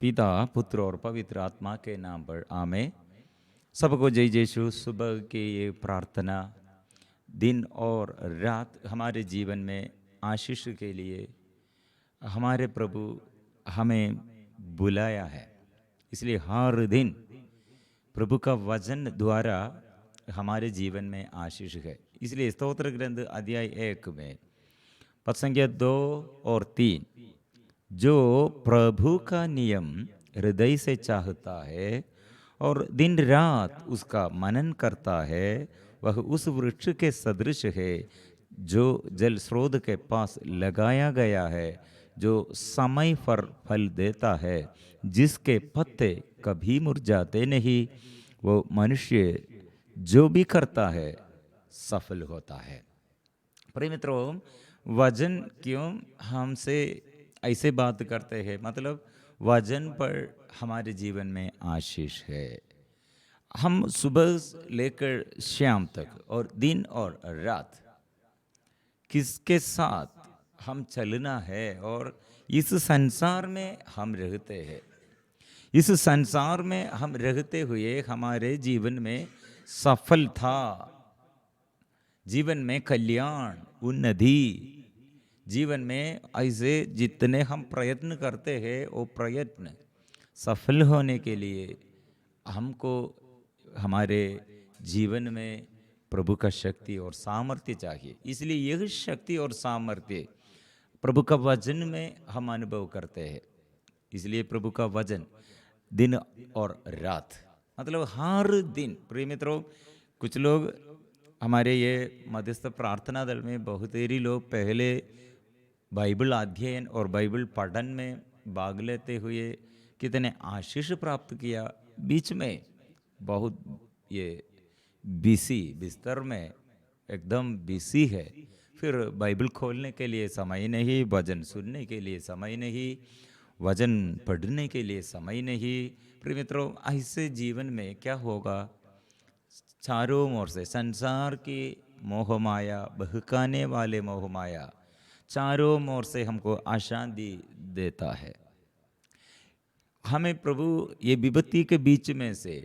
पिता पुत्र और पवित्र आत्मा के नाम पर आमेन। सबको जय यीशु। सुबह की ये प्रार्थना दिन और रात हमारे जीवन में आशीष के लिए हमारे प्रभु हमें बुलाया है, इसलिए हर दिन प्रभु का वचन द्वारा हमारे जीवन में आशीष है। इसलिए स्तोत्र ग्रंथ अध्याय 1 में पद संख्या 2 और 3, जो प्रभु का नियम हृदय से चाहता है और दिन रात उसका मनन करता है, वह उस वृक्ष के सदृश है जो जल स्रोत के पास लगाया गया है, जो समय पर फल देता है, जिसके पत्ते कभी मुरझाते नहीं। वो मनुष्य जो भी करता है सफल होता है। प्रिय मित्रों, वजन क्यों हमसे ऐसे बात करते हैं? मतलब वजन पर हमारे जीवन में आशीष है। हम सुबह से लेकर शाम तक और दिन और रात किसके साथ हम चलना है और इस संसार में हम रहते हैं। इस संसार में हम रहते हुए हमारे जीवन में सफलता, जीवन में कल्याण, उन्नति, जीवन में ऐसे जितने हम प्रयत्न करते हैं वो प्रयत्न सफल होने के लिए हमको हमारे जीवन में प्रभु का शक्ति और सामर्थ्य चाहिए। इसलिए यह शक्ति और सामर्थ्य प्रभु का वचन में हम अनुभव करते हैं। इसलिए प्रभु का वचन दिन और रात, मतलब हर दिन। प्रिय मित्रों, कुछ लोग हमारे ये मध्यस्थ प्रार्थना दल में बहुत ही लोग पहले बाइबल अध्ययन और बाइबल पठन में भाग लेते हुए कितने आशीष प्राप्त किया। बीच में बहुत ये बिजी बिस्तर में एकदम बिजी है, फिर बाइबल खोलने के लिए समय नहीं, भजन सुनने के लिए समय नहीं, वचन पढ़ने के लिए समय नहीं। प्रिय मित्रों, ऐसे जीवन में क्या होगा? चारों ओर से संसार की मोहमाया, बहकाने वाले मोहमाया चारों ओर से हमको अशांति देता है। हमें प्रभु ये विपत्ति के बीच में से,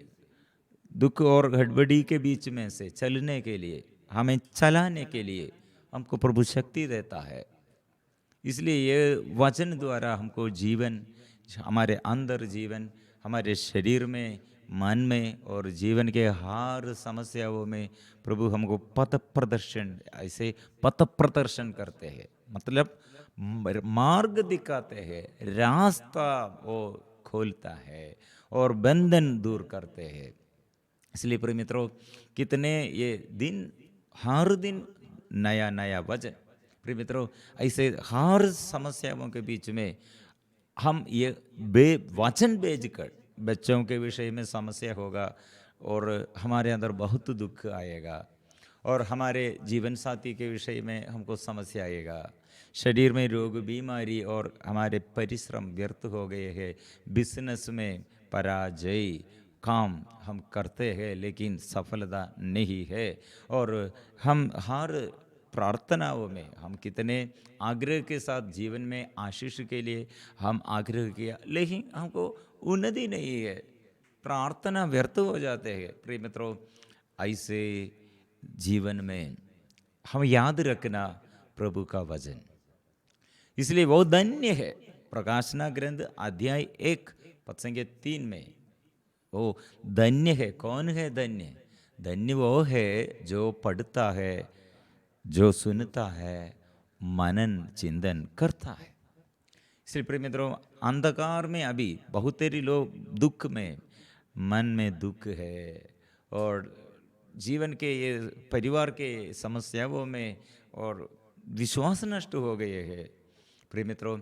दुख और गड़बड़ी के बीच में से चलने के लिए, हमें चलाने के लिए हमको प्रभु शक्ति देता है। इसलिए ये वचन द्वारा हमको जीवन, हमारे अंदर जीवन, हमारे शरीर में, मन में और जीवन के हर समस्याओं में प्रभु हमको पथ प्रदर्शन, ऐसे पथ प्रदर्शन करते हैं, मतलब मार्ग दिखाते हैं, रास्ता वो खोलता है और बंधन दूर करते हैं। इसलिए प्रिय मित्रों, कितने ये दिन, हर दिन नया नया वचन। प्रिय मित्रों, ऐसे हर समस्याओं के बीच में हम ये वचन भेजकर, बच्चों के विषय में समस्या होगा और हमारे अंदर बहुत दुख आएगा, और हमारे जीवन साथी के विषय में हमको समस्या आएगा, शरीर में रोग बीमारी और हमारे परिश्रम व्यर्थ हो गए हैं, बिजनेस में पराजय, काम हम करते हैं लेकिन सफलता नहीं है, और हम हर प्रार्थनाओं में हम कितने आग्रह के साथ जीवन में आशीष के लिए हम आग्रह किया, लेकिन हमको उन्नति नहीं है, प्रार्थना व्यर्थ हो जाते हैं। प्रिय मित्रों, ऐसे जीवन में हम याद रखना प्रभु का वचन, इसलिए वो धन्य है। प्रकाशना ग्रंथ अध्याय 1 पद संख्या 3 में वो धन्य है। कौन है धन्य? धन्य वो है जो पढ़ता है, जो सुनता है, मनन चिंतन करता है। इसलिए प्रिय मित्रों, अंधकार में अभी बहुत सारे लोग दुख में, मन में दुख है और जीवन के ये परिवार के समस्याओं में और विश्वास नष्ट हो गए हैं। प्रिय मित्रों,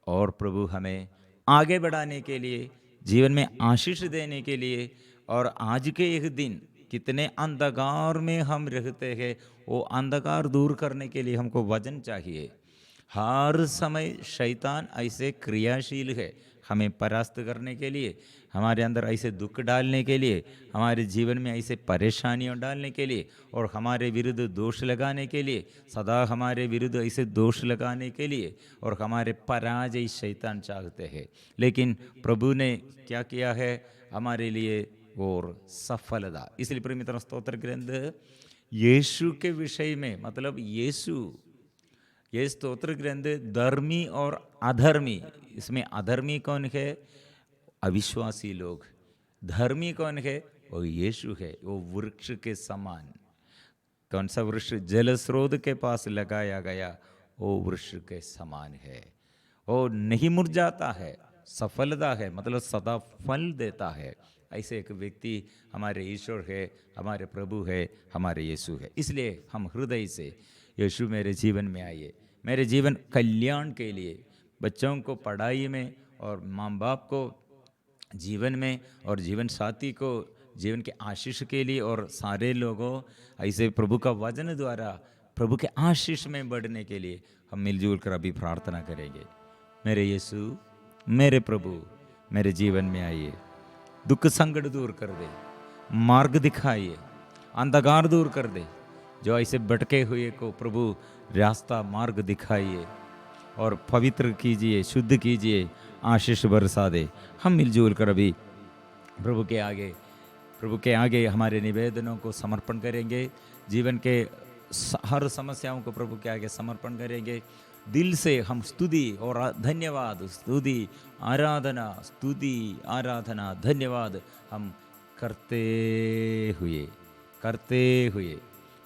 और प्रभु हमें आगे बढ़ाने के लिए, जीवन में आशीष देने के लिए, और आज के एक दिन कितने अंधकार में हम रहते हैं, वो अंधकार दूर करने के लिए हमको वचन चाहिए। हर समय शैतान ऐसे क्रियाशील है, हमें परास्त करने के लिए, हमारे अंदर ऐसे दुख डालने के लिए, हमारे जीवन में ऐसे परेशानियां डालने के लिए और हमारे विरुद्ध दोष लगाने के लिए, सदा हमारे विरुद्ध ऐसे दोष लगाने के लिए और हमारे पराजय शैतान चाहते हैं। लेकिन प्रभु ने क्या किया है हमारे लिए और सफलता। इसलिए प्रिय मित्रों, स्तोत्र ग्रंथ यीशु के विषय में, मतलब यीशु, ये स्तोत्र ग्रंथ धर्मी और अधर्मी, इसमें अधर्मी कौन है? अविश्वासी लोग। धर्मी कौन है? वो यीशु है। वो वृक्ष के समान। कौन सा वृक्ष? जल स्रोत के पास लगाया गया वो वृक्ष के समान है। वो नहीं मुरझाता है, सफलता है, मतलब सदा फल देता है। ऐसे एक व्यक्ति हमारे ईश्वर है, हमारे प्रभु है, हमारे यीशु है। इसलिए हम हृदय से यीशु मेरे जीवन में आइए, मेरे जीवन कल्याण के लिए, बच्चों को पढ़ाई में और माँ बाप को जीवन में और जीवन साथी को जीवन के आशीष के लिए और सारे लोगों ऐसे प्रभु का वचन द्वारा प्रभु के आशीष में बढ़ने के लिए हम मिलजुल कर अभी प्रार्थना करेंगे। मेरे यीशु, मेरे प्रभु, मेरे जीवन में आइए, दुख संकट दूर कर दे, मार्ग दिखाइए, अंधकार दूर कर दे। जो ऐसे भटके हुए को प्रभु रास्ता मार्ग दिखाइए और पवित्र कीजिए, शुद्ध कीजिए, आशीष बरसा दे। हम मिलजुल कर अभी प्रभु के आगे हमारे निवेदनों को समर्पण करेंगे। जीवन के हर समस्याओं को प्रभु के आगे समर्पण करेंगे। दिल से हम स्तुति और धन्यवाद, स्तुति आराधना धन्यवाद हम करते हुए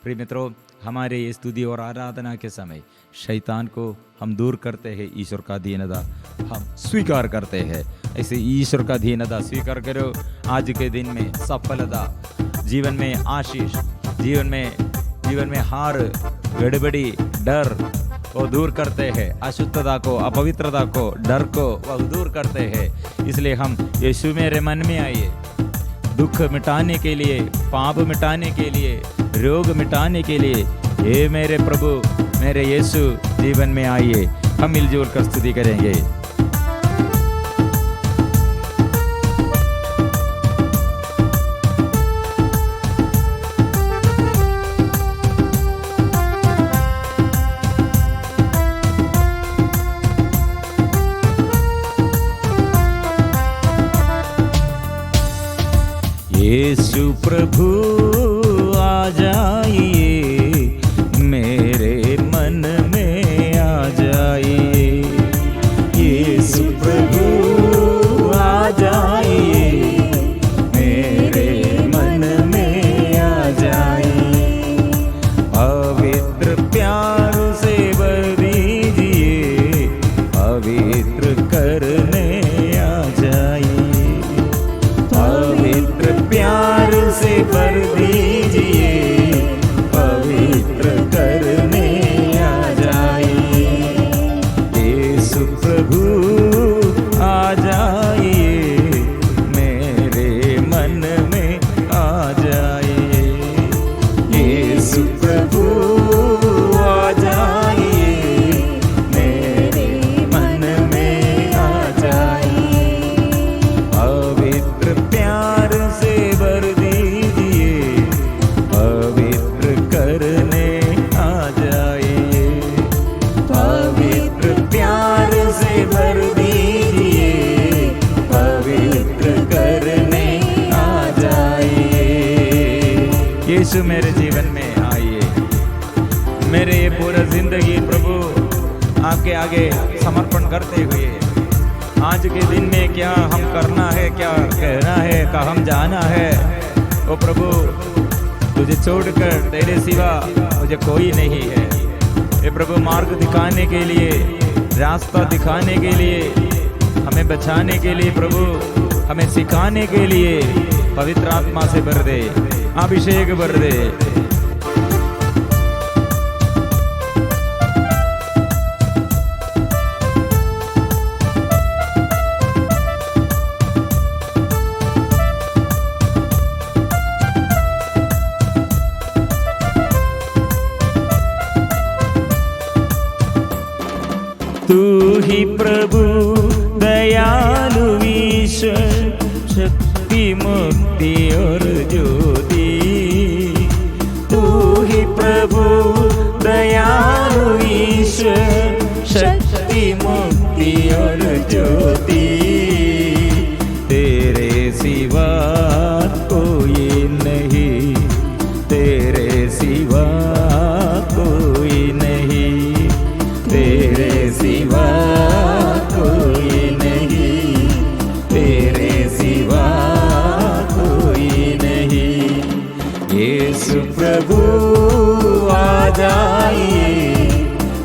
प्रिय मित्रों, हमारे ये स्तुति और आराधना के समय शैतान को हम दूर करते हैं। ईश्वर का अधीनता हम स्वीकार करते हैं। ऐसे ईश्वर का अधीनता स्वीकार करो। आज के दिन में सफलता, जीवन में आशीष, जीवन में हार, गड़बड़ी, डर वो दूर करते हैं। अशुद्धता को, अपवित्रता को, डर को वह दूर करते हैं। इसलिए हम यीशु मेरे मन में आइए, दुख मिटाने के लिए, पाप मिटाने के लिए, रोग मिटाने के लिए, हे मेरे प्रभु, मेरे यीशु जीवन में आइए। हम मिलजुल कर स्तुति करेंगे। यीशु प्रभु आ जाइए, मेरे मन में आ जाइए। यीशु प्रभु आ जाइए, मेरे मन में आ जाइए। पवित्र प्यार से भर दीजिए, पवित्र करने आ जाइए। पवित्र प्यार से भर दीजिए, पवित्र करने आ जाइए। यीशु प्रभु आ जाइए, मेरे मन में आ जाइए। यीशु प्रभु आ जाइए, मेरे मन में आ जाइए। पवित्र प्यार से भर दीजिए, पवित्र करने आ जाइए। पवित्र प्यार से भर दीजिए, पवित्र करने आ जाइए। यीशु मेरे जीवन में आइए। मेरे ये पूरा जिंदगी प्रभु आपके आगे समर्पण करते हुए, आज के दिन में क्या हम करना है, क्या कहना है, कहाँ हम जाना है, ओ प्रभु तुझे छोड़कर तेरे सिवा मुझे कोई नहीं है। ये प्रभु मार्ग दिखाने के लिए, रास्ता दिखाने के लिए, हमें बचाने के लिए, प्रभु हमें सिखाने के लिए पवित्र आत्मा से भर दे, अभिषेक भर दे। तू ही प्रभु दयालु प्रभु दयालु ईश्वर, शक्ति मुक्ति और ज्योति, तेरे सिवा कोई नहीं, तेरे सिवा कोई नहीं, तेरे सिवा कोई नहीं, तेरे सिवा कोई नहीं। यीशु प्रभु आ जाइए,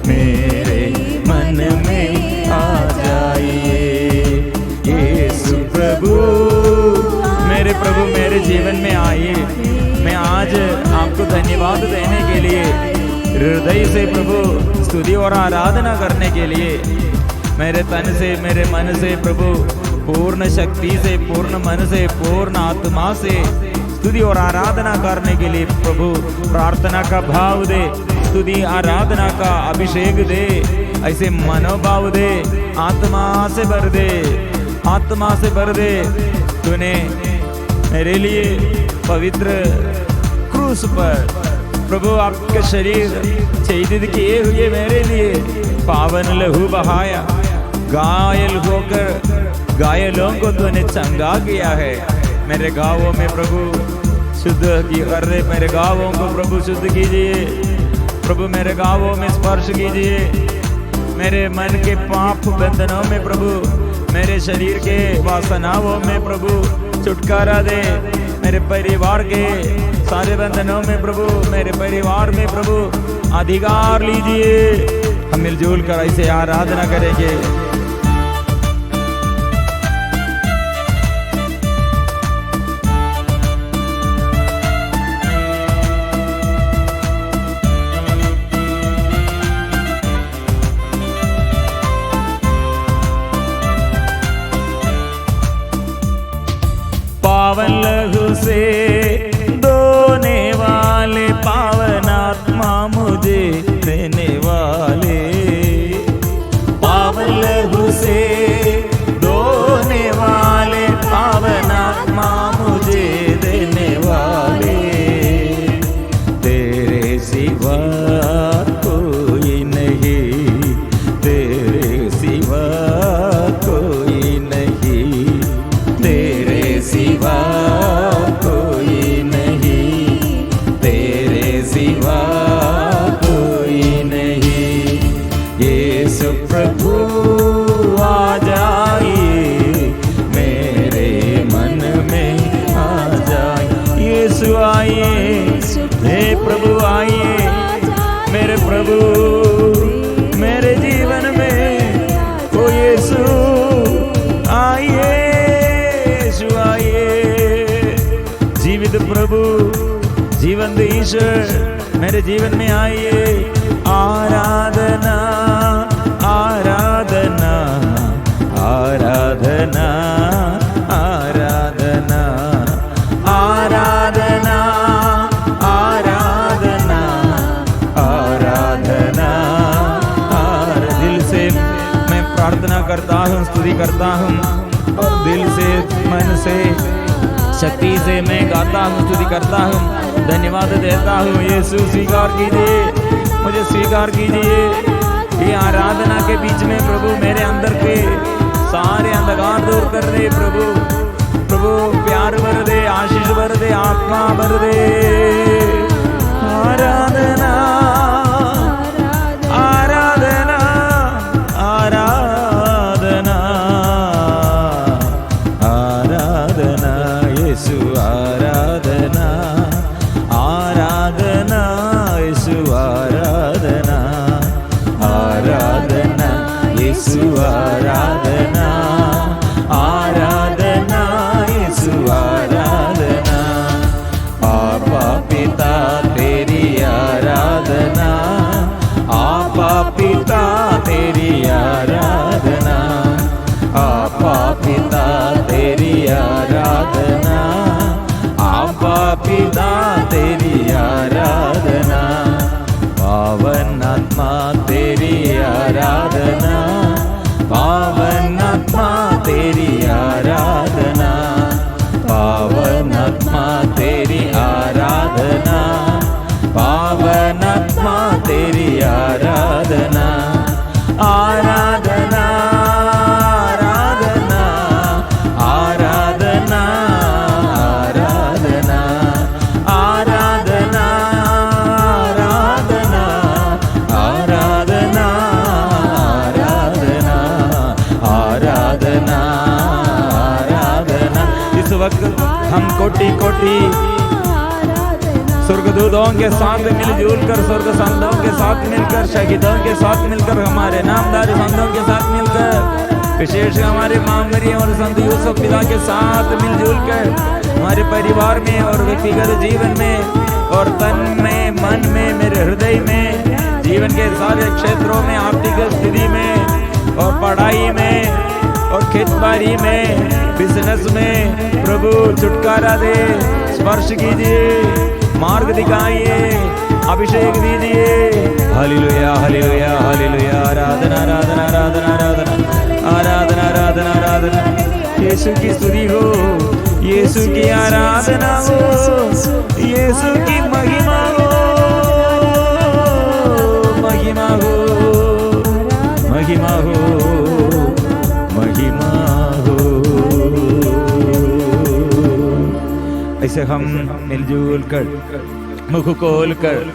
मेरे मन में आ जाइए। यीशु प्रभु, मेरे प्रभु मेरे जीवन में आइए। मैं आज आपको धन्यवाद देने के लिए, हृदय से प्रभु स्तुति और आराधना करने के लिए, मेरे तन से मेरे मन से प्रभु पूर्ण शक्ति से, पूर्ण मन से, पूर्ण आत्मा से स्तुति और आराधना करने के लिए प्रभु प्रार्थना का भाव दे, स्तुति आराधना का अभिषेक दे, ऐसे मनोभाव दे, आत्मा से भर दे, आत्मा से भर दे। तूने मेरे लिए पवित्र क्रूस पर प्रभु आपके शरीर छेदित किए हुए मेरे लिए पावन लहू बहाया, घायल होकर घायलों को तूने चंगा किया है। मेरे गाँवों में प्रभु शुद्ध कर दे, मेरे गाँवों को प्रभु शुद्ध कीजिए प्रभु, मेरे गाँवों में स्पर्श कीजिए, मेरे मन के पाप बंधनों में प्रभु, मेरे शरीर के वासनाओं में प्रभु छुटकारा दे, मेरे परिवार के सारे बंधनों में प्रभु, मेरे परिवार में प्रभु अधिकार लीजिए। हम मिलजुल कर ऐसे आराधना करेंगे। पावन लहू से धोने वाले, पावन आत्मा मुझे देने वाले, पावन लहू से धोने वाले, पावन आत्मा मुझे देने वाले, तेरे सिवा कोई नहीं, तेरे सिवा कोई नहीं, तेरे सिवा कोई नहीं, तेरे सिवा कोई नहीं। यीशु प्रभु आ जाइए, मेरे मन में आ जाइए। यीशु आइए, हे प्रभु आइए, मेरे प्रभु मेरे जीवन में ओ यीशु आइए, यीशु आइए। जीवित प्रभु, जीवंत ईश्वर मेरे जीवन में आइए। आराधना आराधना आराधना आराधना आराधना आराधना आराधना। दिल से मैं प्रार्थना करता हूँ, स्तुति करता हूँ, और दिल से मन से शक्ति से मैं गाता हूँ, स्तुति करता हूँ, धन्यवाद देता हूँ। यीशु स्वीकार कीजिए, मुझे स्वीकार कीजिए। ये आराधना के बीच में प्रभु मेरे अंदर के सारे अंधकार दूर कर दे प्रभु, प्रभु प्यार भर दे, आशीष भर दे, आत्मा भर दे। आराधना आराधना आराधना आराधना यीशु आराधना आराधना यीशु आराधना आराधना यीशु आराधना आराधना यीशु आराधना। आपा पिता तेरी आराधना, आपा पिता तेरी आराधना, आपा पिता तेरी आराधना, आपा पिता तेरी आराधना। पावन आत्मा तेरी आराधना, पावन आत्मा तेरी आराधना, पावन आत्मा तेरी आराधना, पावन आराधना आराधना। इस वक्त हम कोटि कोटि स्वर्गदूतों के साथ मिलजुल कर, स्वर्ग संतों के साथ मिलकर, शहीदों के साथ मिलकर, हमारे नामदार संतों के साथ मिलकर, विशेष हमारे मां मरियम और संत यूसुफ पिता के साथ मिलजुल कर, हमारे परिवार में और व्यक्तिगत जीवन में और तन में, मन में, मेरे हृदय में, जीवन के सारे क्षेत्रों में, आर्थिक स्थिति में और पढ़ाई में और खेतबाड़ी में, बिजनेस में, प्रभु छुटकारा दे, स्पर्श कीजिए, मार्ग दिखाइए, अभिषेक दीजिए। हालेलुया हालेलुया हालेलुया। आराधना आराधना आराधना आराधना आराधना आराधना आराधना। यीशु की स्तुति हो, यीशु की आराधना हो, यीशु की महिमा हो, महिमा हो, महिमा हो, महिमा हो। ऐसे हम मिलजुल कर, मुख खोल कर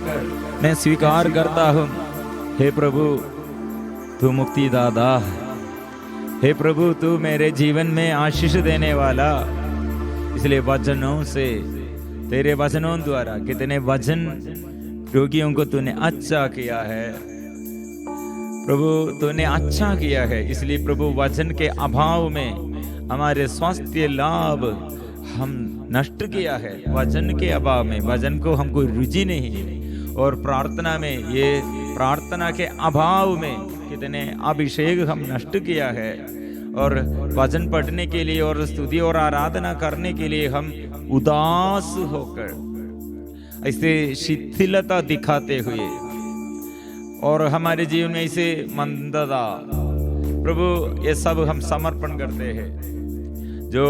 मैं स्वीकार करता हूँ, हे प्रभु तू मुक्ति दाता, हे प्रभु तू मेरे जीवन में आशीष देने वाला। इसलिए वचनों से, तेरे वचनों द्वारा कितने वचन रोगियों को तूने अच्छा किया है प्रभु, तूने अच्छा किया है। इसलिए प्रभु वचन के अभाव में हमारे स्वास्थ्य लाभ हम नष्ट किया है, वचन के अभाव में, वचन को हमको रुचि नहीं, और प्रार्थना में, ये प्रार्थना के अभाव में कितने अभिषेक हम नष्ट किया है। और वचन पढ़ने के लिए और स्तुति और आराधना करने के लिए हम उदास होकर ऐसे शिथिलता दिखाते हुए और हमारे जीवन में ऐसे मंदता, प्रभु ये सब हम समर्पण करते हैं। जो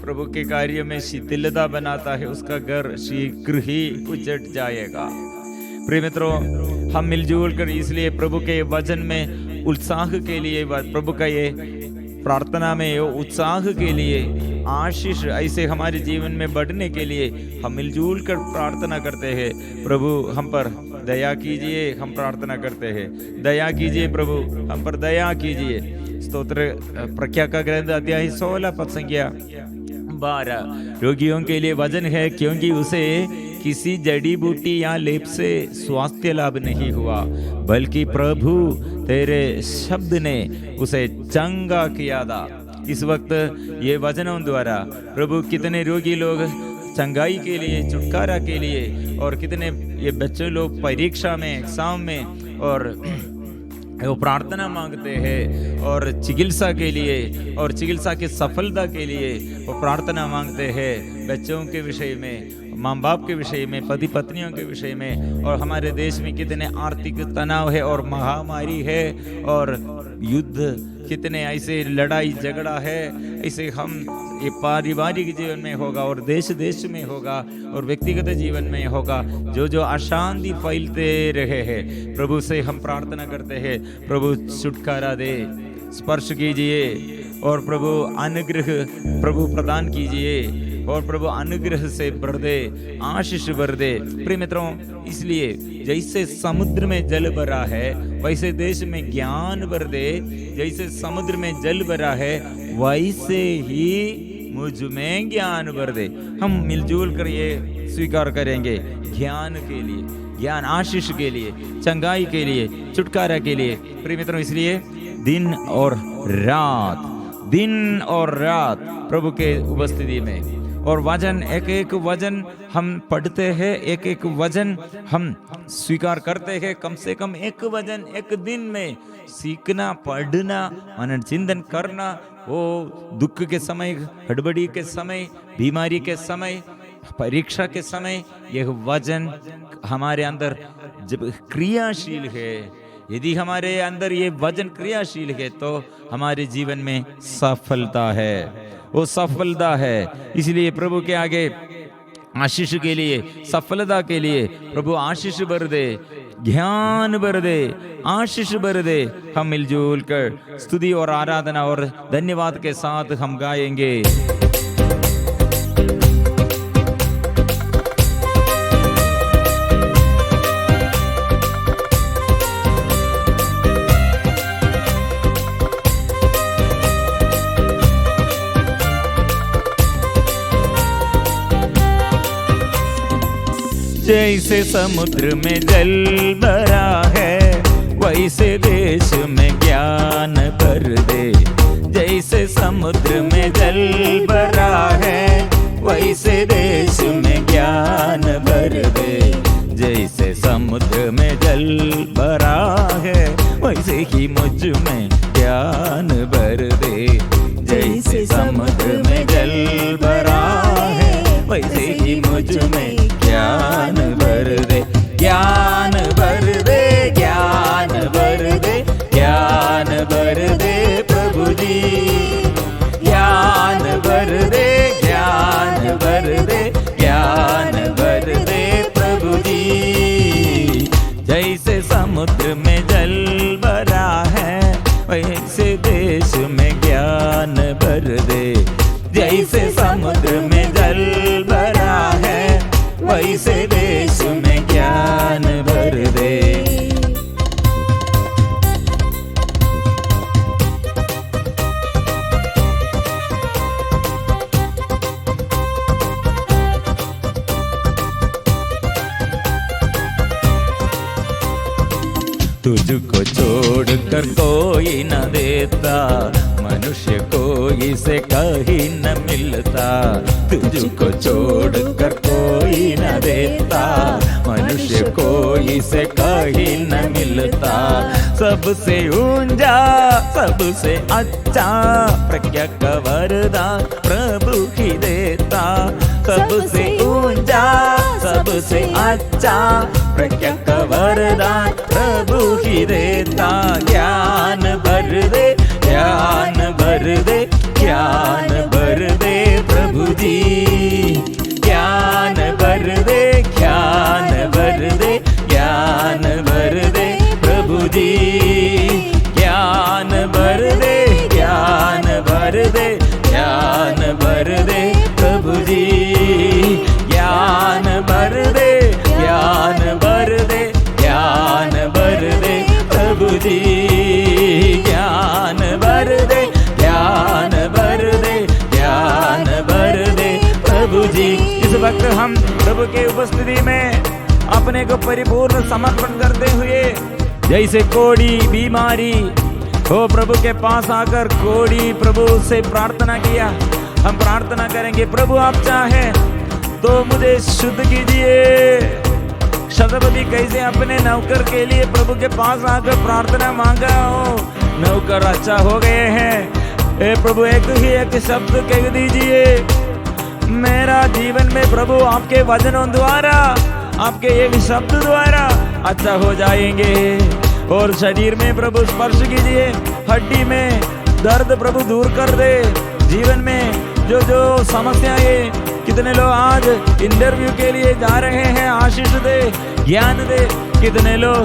प्रभु के कार्य में शिथिलता बनाता है उसका घर शीघ्र ही उजड़ जाएगा। प्रिय मित्रों, हम मिलजुल कर इसलिए प्रभु के वचन में उत्साह के लिए, प्रभु का ये प्रार्थना में उत्साह के लिए, आशीष ऐसे हमारे जीवन में बढ़ने के लिए हम मिलजुल कर प्रार्थना करते हैं। प्रभु हम पर दया कीजिए, हम प्रार्थना करते हैं, दया कीजिए प्रभु, हम पर दया कीजिए। स्तोत्र प्रख्या का ग्रंथ अध्याय 16 पद संख्या 12। रोगियों के लिए वचन है, क्योंकि उसे किसी जड़ी बूटी या लेप से स्वास्थ्य लाभ नहीं हुआ, बल्कि प्रभु तेरे शब्द ने उसे चंगा किया था। इस वक्त ये वचनों द्वारा प्रभु कितने रोगी लोग चंगाई के लिए, छुटकारा के लिए, और कितने ये बच्चे लोग परीक्षा में, एग्जाम में और वो प्रार्थना मांगते हैं, और चिकित्सा के लिए और चिकित्सा की सफलता के लिए वो प्रार्थना मांगते हैं। बच्चों के विषय में, माँ बाप के विषय में, पति पत्नियों के विषय में, और हमारे देश में कितने आर्थिक तनाव है और महामारी है और युद्ध, कितने ऐसे लड़ाई झगड़ा है। ऐसे हम ये पारिवारिक जीवन में होगा और देश देश में होगा और व्यक्तिगत जीवन में होगा, जो जो अशांति फैलते रहे हैं, प्रभु से हम प्रार्थना करते हैं, प्रभु छुटकारा दे, स्पर्श कीजिए और प्रभु अनुग्रह प्रभु प्रदान कीजिए, और प्रभु अनुग्रह से भर दे, आशीष भर दे। प्रिय मित्रों, इसलिए जैसे समुद्र में जल भरा है वैसे देश में ज्ञान भर दे, जैसे समुद्र में जल भरा है वैसे ही मुझ में ज्ञान भर दे। हम मिलजुल कर ये स्वीकार करेंगे, ज्ञान के लिए, ज्ञान आशीष के लिए, चंगाई के लिए, छुटकारा के लिए। प्रिय मित्रों, इसलिए दिन और रात प्रभु के उपस्थिति में, और वचन, एक एक वचन हम पढ़ते हैं, एक एक वचन हम स्वीकार करते हैं। कम से कम एक वचन एक दिन में सीखना, पढ़ना, मनन चिंतन करना। वो दुख के समय, हड़बड़ी के समय, बीमारी के समय, परीक्षा के समय, यह वचन हमारे अंदर जब क्रियाशील है, यदि हमारे अंदर ये वचन क्रियाशील है तो हमारे जीवन में सफलता है, वो सफलता है। इसलिए प्रभु के आगे आशीष के लिए, सफलता के लिए प्रभु आशीष भर दे, ज्ञान भर दे, आशीष भर दे। हम मिलजुल कर स्तुति और आराधना और धन्यवाद के साथ हम गाएंगे। जैसे समुद्र में जल भरा है वैसे देश में ज्ञान भर दे। जैसे समुद्र में जल भरा है वैसे देश में ज्ञान भर दे। जैसे समुद्र में जल भरा है वैसे ही मुझ में ज्ञान भर दे। जैसे समुद्र में जल भरा है वैसे ही मुझ में ज्ञान भर दे। ज्ञान भर दे, ज्ञान भर दे, ज्ञान भर दे प्रभु जी। ज्ञान भर दे, ज्ञान भर दे, ज्ञान भर दे प्रभु जी। जैसे समुद्र में जल भरा है वैसे देश में ज्ञान भर दे। जैसे समुद्र में जल भरा है वैसे देश में ज्ञान भर दे। तुझको छोड़कर कोई न देता, मनुष्य को इसे कहीं न मिलता। तुझको छोड़कर कोई न देता, मनुष्य को इसे कहीं न मिलता। सबसे ऊंचा सबसे अच्छा प्रज्ञा का वरदान प्रभु ही देता। सबसे ऊंचा सबसे अच्छा प्रज्ञा का वरदान प्रभु ही देता। ज्ञान भर दे, ज्ञान भर दे, ज्ञान भर दे प्रभु जी। ज्ञान भर दे, ज्ञान भर दे, ज्ञान भर दे प्रभु जी। ज्ञान भर दे, ज्ञान भर दे, ज्ञान भर दे प्रभु जी। ज्ञान भर दे, ज्ञान भर दे, ज्ञान भर दे प्रभु जी। ज्ञान भर दे, ज्ञान भर दे, ज्ञान भर दे प्रभु जी। इस वक्त हम प्रभु के उपस्थिति में अपने को परिपूर्ण समर्पण करते हुए जैसे कोड़ी बीमारी हो प्रभु के पास आकर कोड़ी प्रभु से प्रार्थना किया, हम प्रार्थना करेंगे प्रभु आप चाहे तो मुझे शुद्ध कीजिए। शतपति कैसे अपने नौकर के लिए प्रभु के पास आकर प्रार्थना मांगा हो, नौकर अच्छा हो गए हैं। ए प्रभु एक ही एक शब्द कह दीजिए, मेरा जीवन में प्रभु आपके वचनों द्वारा आपके एक शब्द द्वारा अच्छा हो जाएंगे। और शरीर में प्रभु स्पर्श कीजिए, हड्डी में दर्द प्रभु दूर कर दे। जीवन में जो जो समस्याएं, कितने लोग आज इंटरव्यू के लिए जा रहे हैं, आशीष दे, ज्ञान दे। कितने लोग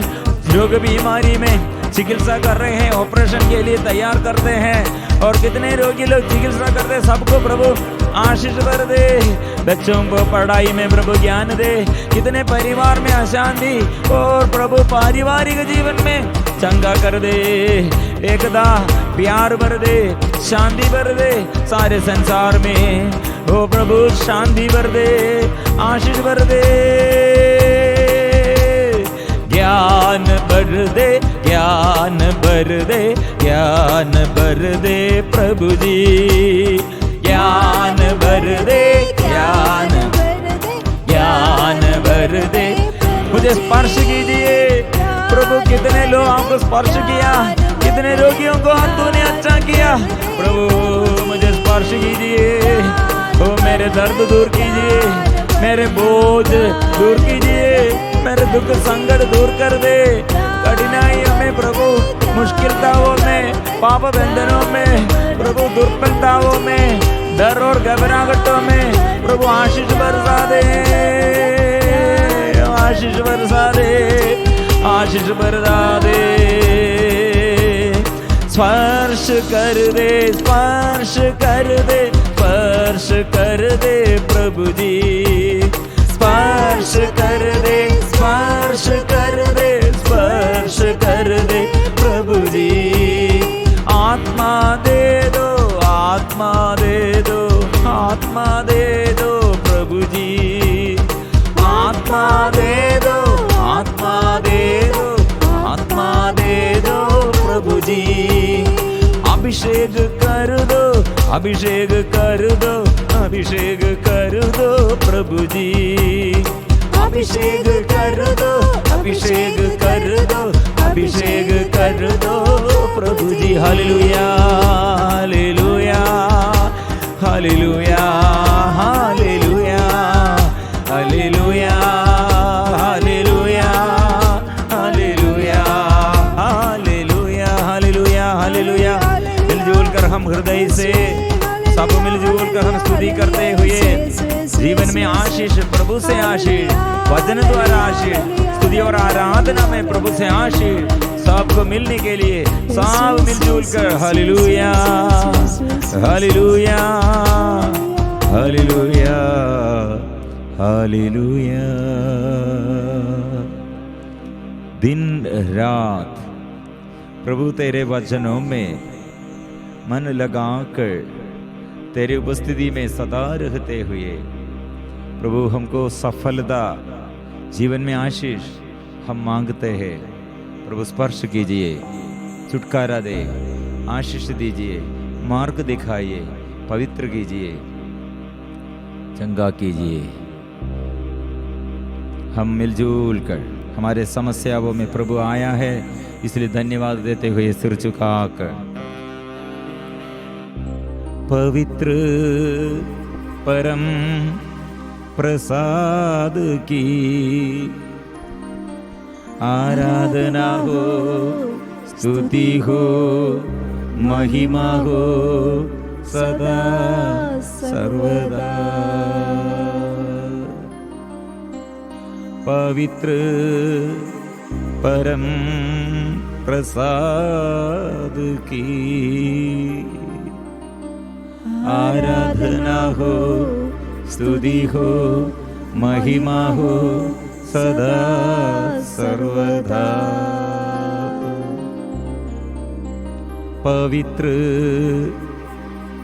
रोग बीमारी में चिकित्सा कर रहे हैं, ऑपरेशन के लिए तैयार करते हैं। और कितने रोगी लोग चिकित्सा करते हैं, सबको प्रभु आशीष भर दे। बच्चों को पढ़ाई में प्रभु ज्ञान दे। कितने परिवार में अशांति और प्रभु पारिवारिक जीवन में चंगा कर दे। एकता प्यार भर दे, शांति भर दे सारे संसार में। ओ प्रभु शांति भर दे, आशीष भर दे। ज्ञान भर दे, ज्ञान भर दे, ज्ञान भर दे प्रभु जी। ज्ञान भर दे, ज्ञान ज्ञान भर दे। मुझे स्पर्श कीजिए प्रभु। कितने लोग आपको स्पर्श किया, कितने रोगियों को तूने अच्छा किया। प्रभु मुझे स्पर्श कीजिए, ओ मेरे दर्द दूर कीजिए, मेरे बोझ दूर कीजिए, मेरे दुख संकट दूर कर दे। कठिनाइयों में प्रभु, मुश्किलताओं में, पाप बंधनों में प्रभु, दुर्बलताओं में, डर और घबराहटों में प्रभु आशीष बरसा दे, आशीष बरसा दे, आशीष बरसा दे। स्पर्श कर दे, स्पर्श कर दे, स्पर्श कर दे प्रभु जी। स्पर्श कर दे, स्पर्श कर दे, स्पर्श कर दे प्रभु जी। आत्मा दे दो, आत्मा दे दो, आत्मा दे दो प्रभु जी। आत्मा दे दो, आत्मा दे दो, आत्मा दे दो प्रभु जी। अभिषेक कर दो, अभिषेक कर दो, अभिषेक कर दो प्रभु जी। अभिषेक कर दो, अभिषेक कर दो, अभिषेक कर दो प्रभु जी। हालेलुया, हालेलुया, हालेलुया, हालेलुया, हालेलुया, हालेलुया, हालेलुया, हालेलुया, हालेलुया, हालेलुया। मिलजुल कर हम हृदय से सब मिलजुल कर हम स्तुति करते हुए जीवन में आशीष, प्रभु से आशीष, वचन द्वारा आशीष, स्तुति और आराधना में प्रभु से आशीष सबको मिलने के लिए सब मिलजुल कर हालेलुया, हालेलुया, हालेलुया, हालेलुया। दिन रात प्रभु तेरे वचनों में मन लगाकर तेरी उपस्थिति में सदा रहते हुए प्रभु हमको सफलता, जीवन में आशीष हम मांगते हैं। प्रभु स्पर्श कीजिए, छुटकारा दे, आशीष दीजिए, मार्ग दिखाइए, पवित्र कीजिए, चंगा कीजिए। हम मिलजुल कर हमारे समस्याओं में प्रभु आया है, इसलिए धन्यवाद देते हुए सिर झुकाकर पवित्र परम प्रसाद की आराधना हो, स्तुति हो, महिमा हो सदा सर्वदा। पवित्र परम प्रसाद की आराधना हो, स्तुति हो, महिमा हो सदा सर्वदा। पवित्र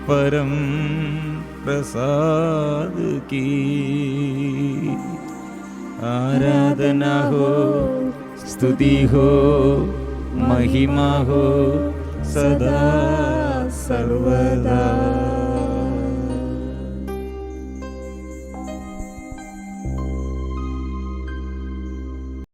परम प्रसाद की आराधना हो, स्तुति हो, महिमा हो सदा सर्वदा।